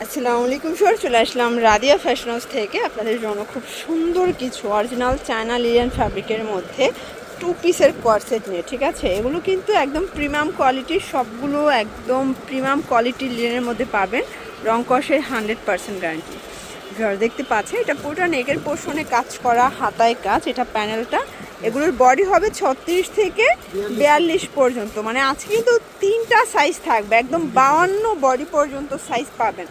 আসসালামু আলাইকুম স্যার, চলে আসলাম রাদিয়া ফ্যাশন হাউস থেকে আপনাদের জন্য খুব সুন্দর কিছু অরিজিনাল চায়না লিলেন ফ্যাব্রিকের মধ্যে টু পিসের কোয়ারসেট নিয়ে। ঠিক আছে, এগুলো কিন্তু একদম প্রিমিয়াম কোয়ালিটির, সবগুলো একদম প্রিমিয়াম কোয়ালিটির লিলেনের মধ্যে পাবেন। রং কষের 100% গ্যারান্টি। দেখতে পাচ্ছেন এটা পুরোটা নেকের পোর্শনে কাজ করা, হাতায় কাজ, এটা প্যানেলটা। এগুলোর বডি হবে 36 থেকে 42 পর্যন্ত, মানে আজকে কিন্তু 3টা সাইজ থাকবে, একদম 52 বডি পর্যন্ত সাইজ পাবেন।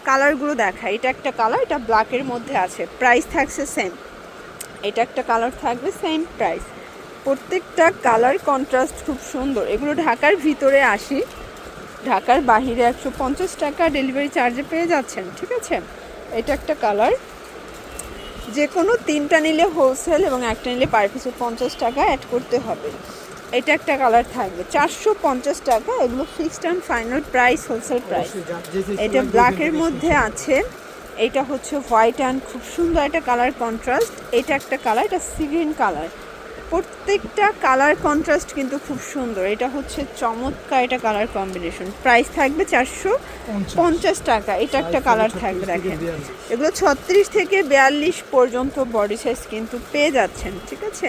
কালারগুলো দেখা, এটা একটা কালার, এটা ব্ল্যাকের মধ্যে আছে, প্রাইস থাকছে সেম। এটা একটা কালার থাকবে, সেম প্রাইস। প্রত্যেকটা কালার কন্ট্রাস্ট খুব সুন্দর। এগুলো ঢাকার ভিতরে 80, ঢাকার বাহিরে 150 টাকা ডেলিভারি চার্জে পেয়ে যাচ্ছেন। ঠিক আছে, এটা একটা কালার, যে কোনো 3টা নিলে হোলসেল এবং একটা নিলে পার পিসে 50 টাকা অ্যাড করতে হবে। এটা একটা কালার থাকবে 450 টাকা, এগুলো fixed and final price, wholesale price. এটা ব্ল্যাকের মধ্যে আছে, এটা হচ্ছে হোয়াইট অ্যান্ড খুব সুন্দর একটা কালার কন্ট্রাস্ট। এটা একটা কালার, এটা সি গ্রিন কালার। প্রত্যেকটা কালার কন্ট্রাস্ট কিন্তু খুব সুন্দর। এটা হচ্ছে চমৎকার, এটা কালার কম্বিনেশন। প্রাইস থাকবে 450 টাকা। এটা একটা কালার থাকবে, দেখেন এগুলো 36 থেকে 42 পর্যন্ত বডি সাইজ কিন্তু পেয়ে যাচ্ছেন। ঠিক আছে,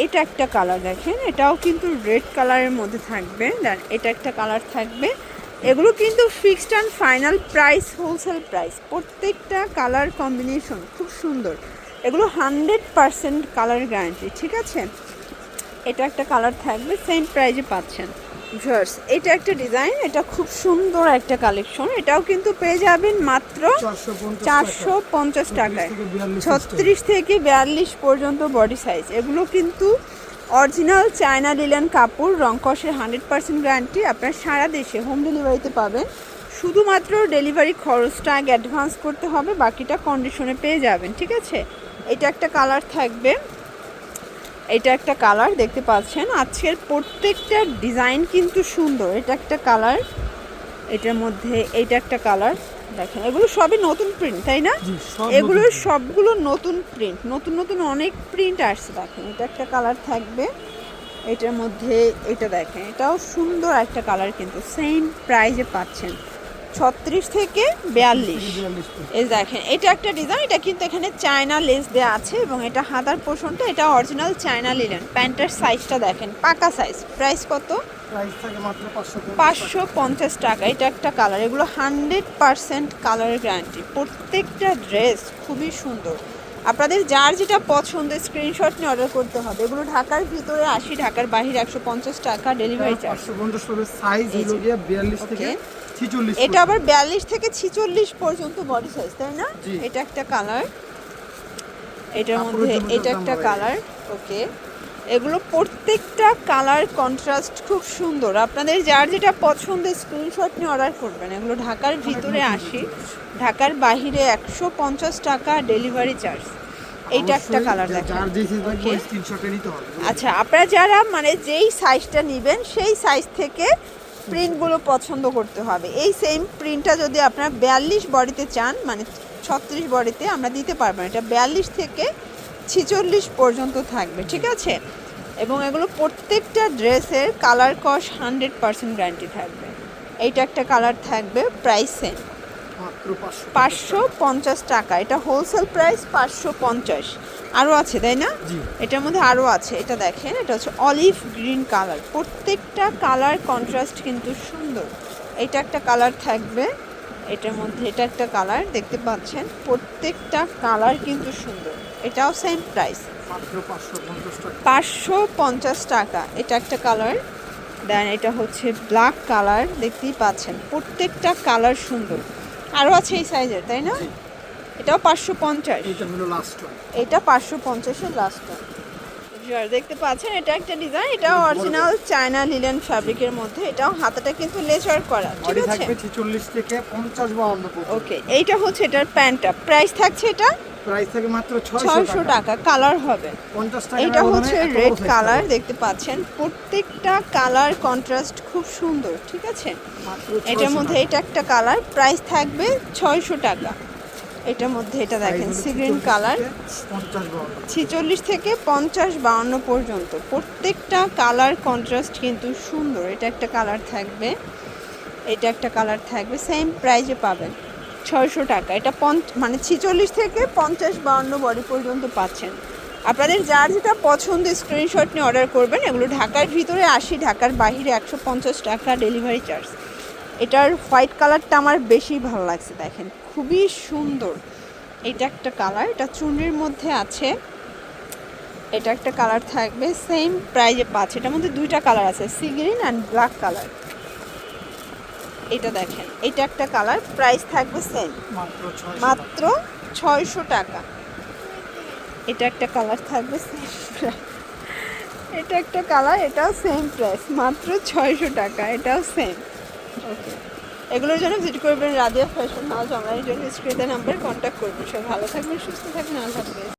এটা একটা কালার দেখেন, এটাও কিন্তু রেড কালারের মধ্যে থাকবে। দেন এটা একটা কালার থাকবে। এগুলো কিন্তু fixed and final price, wholesale price. প্রত্যেকটা কালার কম্বিনেশন খুব সুন্দর, এগুলো 100% কালার গ্যারান্টি। ঠিক আছে, এটা একটা কালার থাকবে, সেম প্রাইজে পাচ্ছেন। ভিউয়ার্স, এটা একটা ডিজাইন, এটা খুব সুন্দর একটা কালেকশন। এটাও কিন্তু পেয়ে যাবেন মাত্র 450 টাকায়। 36 থেকে 42 পর্যন্ত বডি সাইজ। এগুলো কিন্তু অরিজিনাল চায়না লিলেন কাপড়, রং কষের 100% গ্যারান্টি। আপনার সারা দেশে হোম ডেলিভারিতে পাবেন। শুধুমাত্র ডেলিভারি খরচটা আগে অ্যাডভান্স করতে হবে, বাকিটা কন্ডিশনে পেয়ে যাবেন। ঠিক আছে, এটা একটা কালার থাকবে, এটা একটা কালার দেখতে পাচ্ছেন। আজকের প্রত্যেকটা ডিজাইন কিন্তু সুন্দর। এটা একটা কালার, এটার মধ্যে এইটা একটা কালার দেখেন। এগুলো সবই নতুন প্রিন্ট, তাই না? এগুলো সবগুলো নতুন প্রিন্ট, নতুন নতুন অনেক প্রিন্ট আসছে। দেখেন এটা একটা কালার থাকবে, এটার মধ্যে এটা দেখেন, এটাও সুন্দর একটা কালার, কিন্তু সেম প্রাইজে পাচ্ছেন 36 থেকে 42। এই দেখেন এটা একটা ডিজাইন, এটা কিন্তু এখানে চায়না লেস দেওয়া আছে এবং এটা হাতার পোর্শনটা, এটা অরিজিনাল চায়না লিলেন। প্যান্টের সাইজটা দেখেন, পাকা সাইজ। প্রাইস কত? প্রাইস থাকে মাত্র 550 টাকা। এটা একটা কালার, এগুলো 100% কালারের গ্যারান্টি। প্রত্যেকটা ড্রেস খুবই সুন্দর। আপনাদের যার যেটা পছন্দ স্ক্রিনশট নিয়ে অর্ডার করতে হবে। এগুলো ঢাকার ভিতরে 80, ঢাকার বাহিরে 150 টাকা ডেলিভারি চার্জ। 550 টাকা সাইজ হলো গিয়ে 42 থেকে 46। এটা আবার 42 থেকে 46 পর্যন্ত বডি সাইজ, তাই না? এটা একটা কালার, এটার মধ্যে এটা একটা কালার। ওকে, এগুলো প্রত্যেকটা কালার কন্ট্রাস্ট খুব সুন্দর। আপনাদের যার যেটা পছন্দ স্ক্রিনশট নিয়ে অর্ডার করবেন। এগুলো ঢাকার ভিতরে 80, ঢাকার বাহিরে 150 টাকা ডেলিভারি চার্জ। এইটা একটা কালার দেখেন। আচ্ছা, আপনারা যারা মানে যেই সাইজটা নেবেন সেই সাইজ থেকে প্রিন্টগুলো পছন্দ করতে হবে। এই সেম প্রিন্টটা যদি আপনারা 42 বডিতে চান, মানে 36 বডিতে আমরা দিতে পারবো না। এটা 42 থেকে 46 পর্যন্ত থাকবে। ঠিক আছে, এবং এগুলো প্রত্যেকটা ড্রেসের কালার কস 100% গ্যারান্টি থাকবে। এইটা একটা কালার থাকবে, প্রাইস সেম মাত্র 550 টাকা। এটা হোলসেল প্রাইস 550। আরও আছে, তাই না? এটার মধ্যে আরও আছে। এটা দেখেন, এটা হচ্ছে অলিভ গ্রিন কালার। প্রত্যেকটা কালার কন্ট্রাস্ট কিন্তু সুন্দর। এটা একটা কালার থাকবে, এটার মধ্যে এটা একটা কালার দেখতে পাচ্ছেন। প্রত্যেকটা কালার কিন্তু সুন্দর। এটাও সেম প্রাইস মাত্র 550 টাকা। 550 টাকা। এটা একটা কালার। দেন এটা হচ্ছে ব্ল্যাক কালার, দেখতেই পাচ্ছেন প্রত্যেকটা কালার সুন্দর। আরও আছে এই সাইজের, তাই না? এটাও 550। এটা হলো লাস্ট ওয়ান, এটা 550-এর লাস্ট ওয়ান। দেখতে পাচ্ছেন এটা একটা ডিজাইন, এটা অরিজিনাল চায়না লিলেন ফ্যাব্রিকের মধ্যে। এটাও হাতাটা কিন্তু লেচার করা। ঠিক বডি আছে, থাকবে 46 থেকে 50 52 পর্যন্ত। ওকে, এইটা হচ্ছে এটার প্যান্টটা। প্রাইস থাকছে এটা প্রাইস থাকে মাত্র 600 টাকা। কালার হবে 50 টাকা। এটা হচ্ছে রেড কালার, দেখতে পাচ্ছেন প্রত্যেকটা কালার কন্ট্রাস্ট খুব সুন্দর। ঠিক আছে, এটার মধ্যে এটা একটা কালার, প্রাইস থাকবে 600 টাকা। এটার মধ্যে এটা দেখেন সি গ্রিন কালার, 46 থেকে 50 52 পর্যন্ত। প্রত্যেকটা কালার কন্ট্রাস্ট কিন্তু সুন্দর। এটা একটা কালার থাকবে, এটা একটা কালার থাকবে, সেম প্রাইজে পাবেন। 600 টাকা। এটা মানে 46 থেকে 50-52 বডি পর্যন্ত পাচ্ছেন। আপনাদের যার যেটা পছন্দ স্ক্রিনশট নিয়ে অর্ডার করবেন। এগুলো ঢাকার ভিতরে 80, ঢাকার বাইরে 150 টাকা ডেলিভারি চার্জ। এটার হোয়াইট কালারটা আমার বেশি ভালো লাগছে, দেখেন খুবই সুন্দর। এটা একটা কালার, এটা চুনরির মধ্যে আছে। এটা একটা কালার থাকবে, সেম প্রাইজে পাচ্ছে। এটার মধ্যে দুইটা কালার আছে, sea green and black colour. এটা দেখেন, এটা একটা কালার, প্রাইস থাকবে সেম মাত্র 600 টাকা। এটা একটা কালার থাকবে সেম প্রাইস। এটা একটা কালার, এটাও সেম প্রাইস মাত্র 600 টাকা, এটাও সেম। ওকে, এগুলোর জন্য ভিজিট করবেন রাদিয়া ফ্যাশন হাউস। আমরা এই জন্য স্ক্রিনে নাম্বার কন্ট্যাক্ট করবেন। সব ভালো থাকবেন, সুস্থ থাকবেন, আল্লাহ হাফেজ।